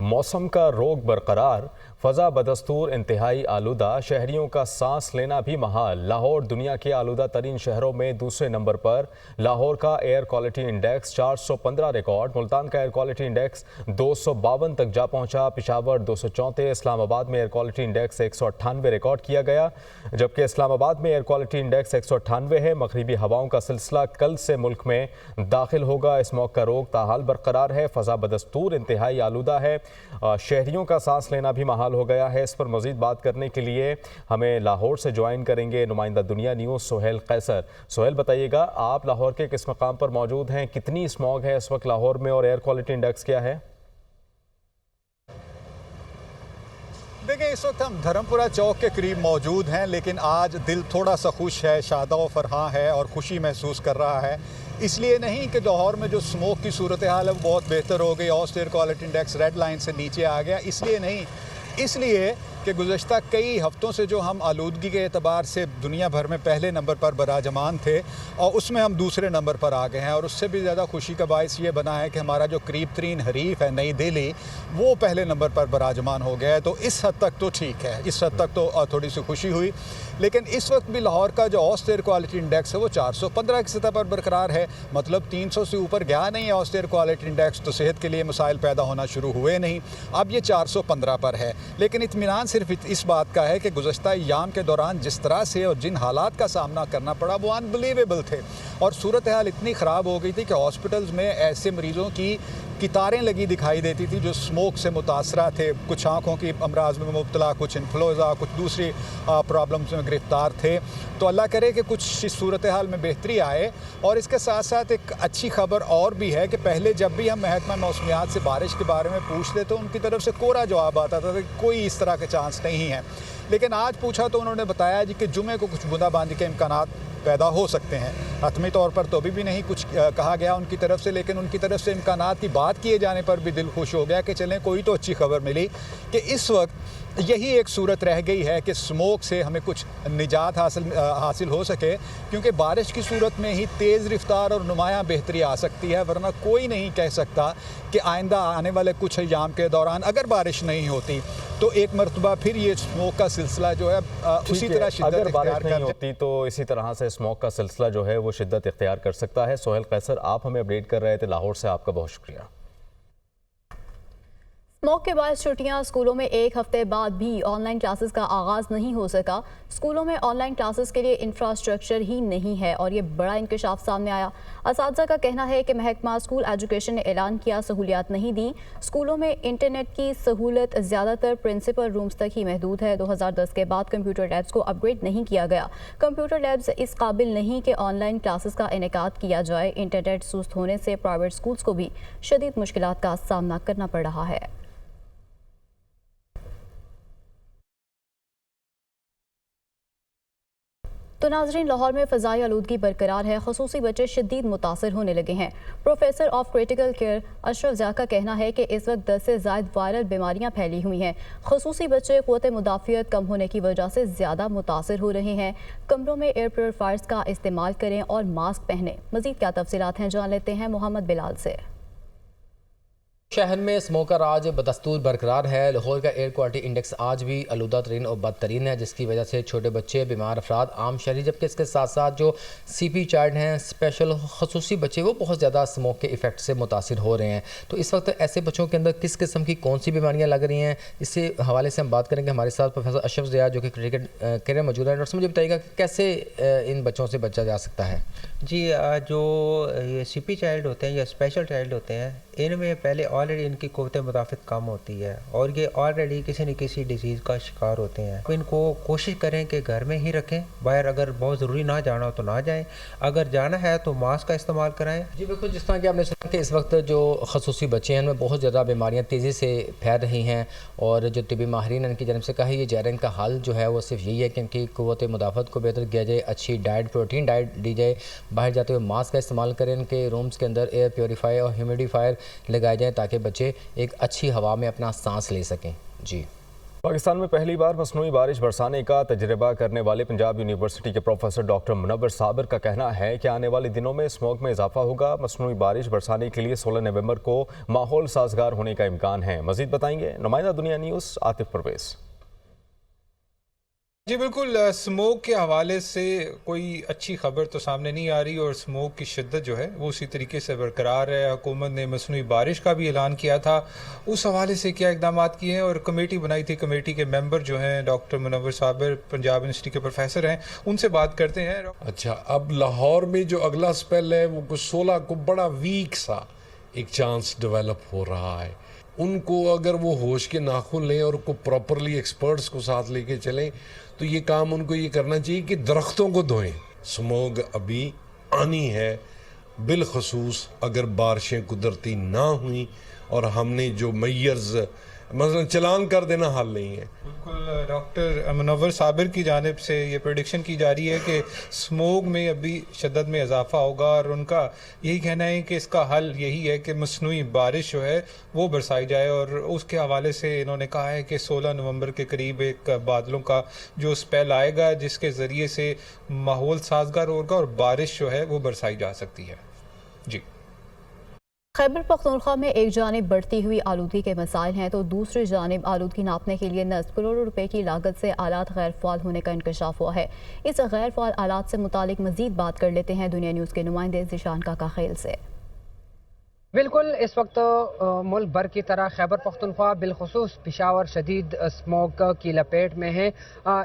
मौसम का रोग बरकरार, फ़ज़ा बदस्तूर इंतहाई आलूदा, शहरियों का सांस लेना भी महाल। लाहौर दुनिया के आलूदा तरीन शहरों में दूसरे नंबर पर। लाहौर का air quality index 415 record, Multan का एयर क्वालिटी इंडेक्स 252 तक जा पहुंचा। पिशावर 234, इस्लामाबाद में एयर क्वालिटी इंडेक्स 198 रिकॉर्ड किया गया, जबकि इस्लामाबाद में एयर क्वालिटी इंडेक्स 198 है। मगरिबी हवाओं का सिलसिला कल से मुल्क में दाखिल होगा। स्मॉग का रोग ताहाल बरकरार है। फ़ज़ा बदस्तूर इंतहाई आलूदा है। शहरियों का सांस लेना भी महाल हो गया है। इस पर मज़ीद बात करने के लिए हमें लाहौर से ज्वाइन करेंगे नुमाइंदा दुनिया न्यूज़ सोहेल कैसर। सोहेल, बताइएगा, आप लाहौर के किस मकाम पर मौजूद हैं, कितनी स्मॉग है इस वक्त लाहौर में और एयर क्वालिटी इंडेक्स क्या है? देखिए, इस वक्त हम धर्मपुरा चौक के करीब मौजूद हैं, लेकिन आज दिल थोड़ा सा खुश है, शादा व फरहां है और खुशी महसूस कर रहा है। इसलिए नहीं कि लाहौर में जो स्मोक की सूरत हाल है वो बहुत बेहतर हो गई, औसत air quality index red line से नीचे आ गया, इसलिए नहीं, इसलिए कि गुज़श्ता कई हफ़्तों से जो हम आलूदगी के एतबार से दुनिया भर में पहले नंबर पर बराजमान थे और उसमें हम दूसरे नंबर पर आ गए हैं। और उससे भी ज़्यादा खुशी का बायस ये बना है कि हमारा जो करीब तरीन हरीफ है नई दिल्ली, वो पहले नंबर पर बराजमान हो गया है। तो इस हद तक तो ठीक है, इस हद तक तो थोड़ी सी खुशी हुई। लेकिन इस वक्त भी लाहौर का जो औसत एयर क्वालिटी इंडेक्स है वो 415 की सतह पर बरकरार है, मतलब 300 से ऊपर गया नहीं है औसत एयर क्वालिटी इंडेक्स, तो सेहत के लिए मसाइल पैदा होना शुरू हुए नहीं। अब ये 415 पर है, लेकिन इत्मीनान सिर्फ इस बात का है कि गुज़श्ता अय्याम के दौरान जिस तरह से और जिन हालात का सामना करना पड़ा वो अनबिलीवेबल थे। और सूरत हाल इतनी ख़राब हो गई थी कि हॉस्पिटल्स में ऐसे मरीज़ों की कितारें लगी दिखाई देती थी जो स्मोक से मुतासरा थे, कुछ आँखों की अमराज में मुब्तला, कुछ इन्फ्लुएंजा, कुछ दूसरी प्रॉब्लम्स में गिरफ्तार थे। तो अल्लाह करे कि कुछ इस सूरत हाल में बेहतरी आए। और इसके साथ साथ एक अच्छी खबर और भी है कि पहले जब भी हम महकमा मौसमियात से बारिश के बारे में पूछते तो उनकी तरफ से कोरा जवाब आता था कि कोई इस तरह के चांस नहीं है। लेकिन आज पूछा तो उन्होंने बताया जी कि जुमे को कुछ बूंदाबांदी के इम्कानात पैदा हो सकते हैं। हतमी तौर पर तो अभी भी नहीं कुछ कहा गया उनकी तरफ से, लेकिन उनकी तरफ से इम्कानात की बात किए जाने पर भी दिल खुश हो गया कि चलें कोई तो अच्छी खबर मिली कि इस वक्त यही एक सूरत रह गई है कि स्मोक से हमें कुछ निजात हासिल हो सके, क्योंकि बारिश की सूरत में ही तेज़ रफ्तार और नुमायाँ बेहतरी आ सकती है। वरना कोई नहीं कह सकता कि आइंदा आने वाले कुछ अय्याम के दौरान अगर बारिश नहीं होती तो एक मरतबा फिर ये स्मोक का सिलसिला जो है उसी तरह अगर बारिश नहीं होती तो इसी तरह से स्मोक का सिलसिला जो है वो शिद्दत इख्तियार कर सकता है। सोहेल कैसर, आप हमें अपडेट कर रहे थे लाहौर से, आपका बहुत शुक्रिया। स्मॉग के बाद छुट्टियां, स्कूलों में एक हफ्ते बाद भी ऑनलाइन क्लासेस का आगाज़ नहीं हो सका। स्कूलों में ऑनलाइन क्लासेस के लिए इंफ्रास्ट्रक्चर ही नहीं है और ये बड़ा इंकशाफ सामने आया। असातिज़ा का कहना है कि महकमा स्कूल एजुकेशन ने ऐलान किया सहूलियात नहीं दी। स्कूलों में इंटरनेट की सहूलत ज़्यादातर प्रिंसिपल रूम्स तक ही महदूद है। 2010 के बाद कंप्यूटर लैब्स को अपग्रेड नहीं किया गया। कंप्यूटर लैब्स इस काबिल नहीं कि ऑनलाइन क्लासेस का इनेकाद किया जाए। इंटरनेट सुस्त होने से प्राइवेट स्कूल्स को भी शदीद मुश्किलात का सामना करना पड़ रहा है। तो नाजरीन, लाहौर में फ़ज़ाई आलूदगी बरकरार है, ख़ुसूसी बच्चे शदीद मुतासर होने लगे हैं। Professor of critical care Ashraf Zia का कहना है कि इस वक्त 10 से ज़ायद वायरल बीमारियां फैली हुई हैं। ख़ुसूसी बच्चे क़ुव्वत मुदाफ़ियत कम होने की वजह से ज़्यादा मुतासर हो रहे हैं। कमरों में एयर प्योरीफायर्स का इस्तेमाल करें और मास्क पहनें। मज़ीद क्या तफसीलात हैं, जान लेते हैं मोहम्मद बिलाल से। शहर में स्मोक का राज बदस्तूर बरकरार है। लाहौर का एयर क्वालिटी इंडेक्स आज भी आलूदा तरीन और बदतरीन है, जिसकी वजह से छोटे बच्चे, बीमार अफराद, आम शहरी, जबकि इसके साथ साथ जो CP चाइल्ड हैं, स्पेशल खसूसी बच्चे, वो बहुत ज़्यादा स्मोक के इफ़ेक्ट से मुतासिर हो रहे हैं। तो इस वक्त ऐसे बच्चों के अंदर किस किस्म की कौन सी बीमारियाँ लग रही हैं, इससे हवाले से हम बात करेंगे। हमारे साथ प्रोफेसर अशरफ ज़िया जो कि क्रिटिकल केयर मौजूद है। डॉक्टर, मुझे बताइएगा कि कैसे इन बच्चों से बचा जा सकता है? जी, जो ये CP चाइल्ड होते हैं या स्पेशल चाइल्ड होते हैं, इनमें पहले ऑलरेडी इनकी क़ुव्वत मुदाफ़ियत कम होती है और ये ऑलरेडी किसी न किसी डिजीज़ का शिकार होते हैं। तो इनको कोशिश करें कि घर में ही रखें, बाहर अगर बहुत ज़रूरी ना जाना हो तो ना जाएं, अगर जाना है तो मास्क का इस्तेमाल कराएं। जी बिल्कुल, जिस तरह कि आपने सुना कि इस वक्त जो खसूसी बच्चे हैं उनमें बहुत ज़्यादा बीमारियाँ तेज़ी से फैल रही हैं और जो तिबी माहिरीन इनकी जानब से कहा है, ये ज़ाहिर इनका हल जो है वो सिर्फ यही है कि इनकी क़ुव्वत मुदाफ़त को बेहतर किया जाए, अच्छी डाइट, प्रोटीन डाइट दी जाए, बाहर जाते हुए मास्क का इस्तेमाल करें, इनके रूम्स के अंदर एयर प्योरीफायर और ह्यूमिडिफायर लगाए जाएँ ताकि बच्चे एक अच्छी हवा में अपना सांस ले सकें। जी। पाकिस्तान में पहली बार मसनूई बारिश बरसाने का तजर्बा करने वाले पंजाब यूनिवर्सिटी के प्रोफेसर डॉक्टर मुनव्वर साबिर का कहना है कि आने वाले दिनों में स्मॉग में इजाफा होगा। मसनूई बारिश बरसाने के लिए 16 नवंबर को माहौल साजगार होने का इम्कान है। मजीद बताएंगे नुमाइंदा दुनिया न्यूज़ आतिफ परवेज। जी बिल्कुल, स्मोक के हवाले से कोई अच्छी खबर तो सामने नहीं आ रही और स्मोक की शिद्दत जो है वो उसी तरीके से बरकरार है। हुकूमत ने मसनूई बारिश का भी ऐलान किया था, उस हवाले से क्या इकदाम किए हैं और कमेटी बनाई थी। कमेटी के मेंबर जो हैं डॉक्टर मुनव्वर साबिर पंजाब यूनिवर्सिटी के प्रोफेसर हैं, उनसे बात करते हैं। अच्छा, अब लाहौर में जो अगला स्पेल है वो कुछ 16 को बड़ा वीक सा एक चांस डेवलप हो रहा है। उनको अगर वो होश के नाखून लें और को प्रॉपरली एक्सपर्ट्स को साथ लेके चलें तो ये काम उनको ये करना चाहिए कि दरख्तों को धोएं। स्मोग अभी आनी है, बिलखसूस अगर बारिशें कुदरती ना हुई और हमने जो मेयर्स मतलब चलान कर देना हल नहीं है। बिल्कुल, डॉक्टर मुनव्वर साबिर की जानिब से ये प्रेडिक्शन की जा रही है कि स्मोग में अभी शिद्दत में इजाफा होगा और उनका यही कहना है कि इसका हल यही है कि मसनूई बारिश जो है वो बरसाई जाए। और उसके हवाले से इन्होंने कहा है कि 16 नवंबर के करीब एक बादलों का जो स्पेल आएगा जिसके ज़रिए से माहौल साजगार होगा और बारिश जो है वो बरसाई जा सकती है। जी, खैबर पख्तूनख्वा में एक जानिब बढ़ती हुई आलूदगी के मसाइल हैं तो दूसरी जानिब आलूदगी नापने के लिए नस्ब करोड़ों रुपए की लागत से आलात गैर फ़ाल होने का इंकशाफ हुआ है। इस गैर फ़ाल आलात से मुतालिक मजीद बात कर लेते हैं दुनिया न्यूज़ के नुमाइंदे ज़ीशान काका खेल से। बिल्कुल, इस वक्त मुल्क भर की तरह खैबर पख्तूनख्वा बिलखुसूस पेशावर शदीद स्मोग की लपेट में है।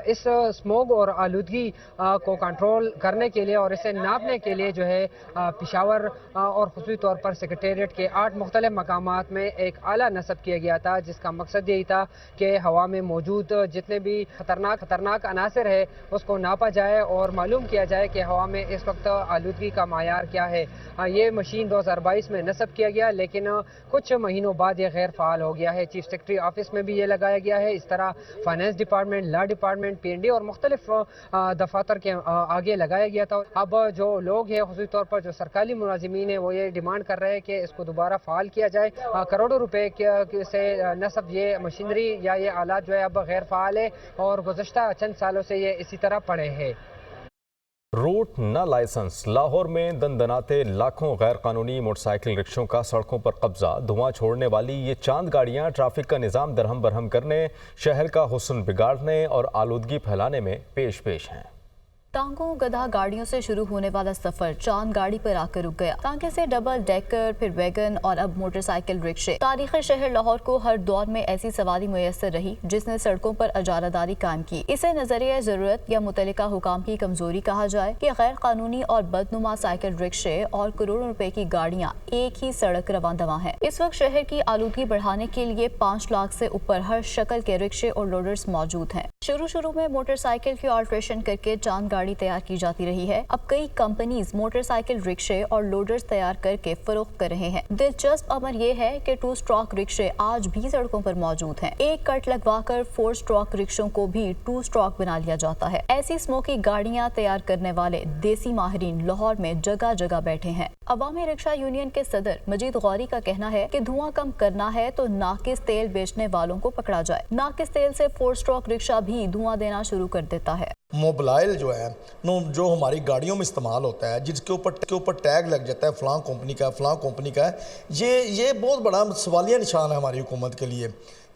इस स्मोग और आलूदगी को कंट्रोल करने के लिए और इसे नापने के लिए जो है पेशावर और खुसूसी तौर पर सेक्रेटेरिएट के 8 मुख्तलिफ मकामात में एक आला नस्ब किया गया था, जिसका मकसद यही था कि हवा में मौजूद जितने भी खतरनाक अनासर है उसको नापा जाए और मालूम किया जाए कि हवा में इस वक्त आलूदगी का मायार क्या है। ये मशीन 2022 में नस्ब किया गया, लेकिन कुछ महीनों बाद ये गैर फाल हो गया है। चीफ सेक्रेटरी ऑफिस में भी ये लगाया गया है। इस तरह finance department, law department, PND और मुख्तलिफ दफातर के आगे लगाया गया था। अब जो लोग हैं खुसूसी तौर पर जो सरकारी मुलाजिमीन है वो ये डिमांड कर रहे हैं कि इसको दोबारा फाल किया जाए। करोड़ों रुपए से नस्ब ये मशीनरी या ये आलात जो है अब गैर फाल है और गुज़श्ता चंद सालों से ये इसी तरह पड़े हैं। रूट न लाइसेंस। लाहौर में दनदनाते लाखों गैर कानूनी मोटरसाइकिल रिक्शों का सड़कों पर कब्जा। धुआं छोड़ने वाली ये चांद गाड़ियां ट्रैफिक का निज़ाम दरहम बरहम करने, शहर का हुस्न बिगाड़ने और आलूदगी फैलाने में पेश पेश हैं। टांगों गधा गाड़ियों से शुरू होने वाला सफर चांद गाड़ी पर आकर रुक गया। टांगे से डबल डेकर, फिर वैगन और अब मोटरसाइकिल रिक्शे। तारीखी शहर लाहौर को हर दौर में ऐसी सवारी मुयस्सर रही जिसने सड़कों पर अजारादारी कायम की। इसे नजरिया जरूरत या मुतल्लिका हुकाम की कमजोरी कहा जाए कि गैर कानूनी और बदनुमा साइकिल रिक्शे और करोड़ों रुपए की गाड़ियाँ एक ही सड़क रवां दवा है। इस वक्त शहर की आलूदगी बढ़ाने के लिए 5 लाख से ऊपर हर शक्ल के रिक्शे और लोडर्स मौजूद हैं। शुरू में मोटरसाइकिल की ऑल्ट्रेशन करके चांद गाड़ी तैयार की जाती रही है। अब कई कंपनीज मोटरसाइकिल रिक्शे और लोडर्स तैयार करके फरोख्त कर रहे हैं। दिलचस्प अमर यह है कि 2 स्ट्रोक रिक्शे आज भी सड़कों पर मौजूद हैं। एक कट लगवाकर 4 स्ट्रोक रिक्शों को भी 2 स्ट्रोक बना लिया जाता है। ऐसी स्मोकी गाड़ियां तैयार करने वाले देसी माहिरीन लाहौर में जगह जगह बैठे हैं। अवामी रिक्शा यूनियन के सदर मजीद गौरी का कहना है कि धुआं कम करना है तो नाकिस तेल बेचने वालों को पकड़ा जाए। नाकिस तेल से 4 स्ट्रोक रिक्शा भी धुआं देना शुरू कर देता है। मोबाइल जो है जो हमारी गाड़ियों में इस्तेमाल होता है, जिसके ऊपर टैग लग जाता है फलां कंपनी का है, ये बहुत बड़ा सवालिया निशान है हमारी हुकूमत के लिए।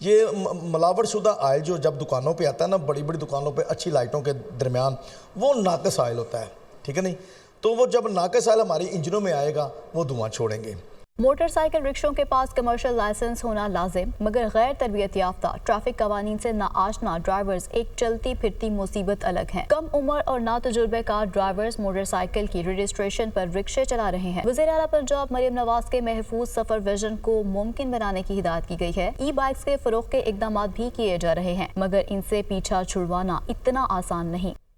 ये मिलावटशुदा आयल जो जब दुकानों पे आता है ना, बड़ी बड़ी दुकानों पे अच्छी लाइटों के दरमियान, वो नाकिस आयल होता है, ठीक है नहीं? तो वो जब नाकिस आयल हमारी इंजनों में आएगा वो धुआं छोड़ेंगे। मोटरसाइकिल रिक्शों के पास कमर्शियल लाइसेंस होना लाजिम, मगर गैर तरबियत याफ्ता ट्रैफिक कवानीन से नाआशना ड्राइवर्स एक चलती फिरती मुसीबत अलग हैं। कम उम्र और ना तजुर्बेकार ड्राइवर्स मोटरसाइकिल की रजिस्ट्रेशन पर रिक्शे चला रहे हैं। वज़ीर आला पंजाब मरियम नवाज के महफूज सफर विजन को मुमकिन बनाने की हिदायत की गई है। ई बाइक्स के फरोख के इकदाम भी किए जा रहे हैं, मगर इनसे पीछा छुड़वाना इतना आसान नहीं।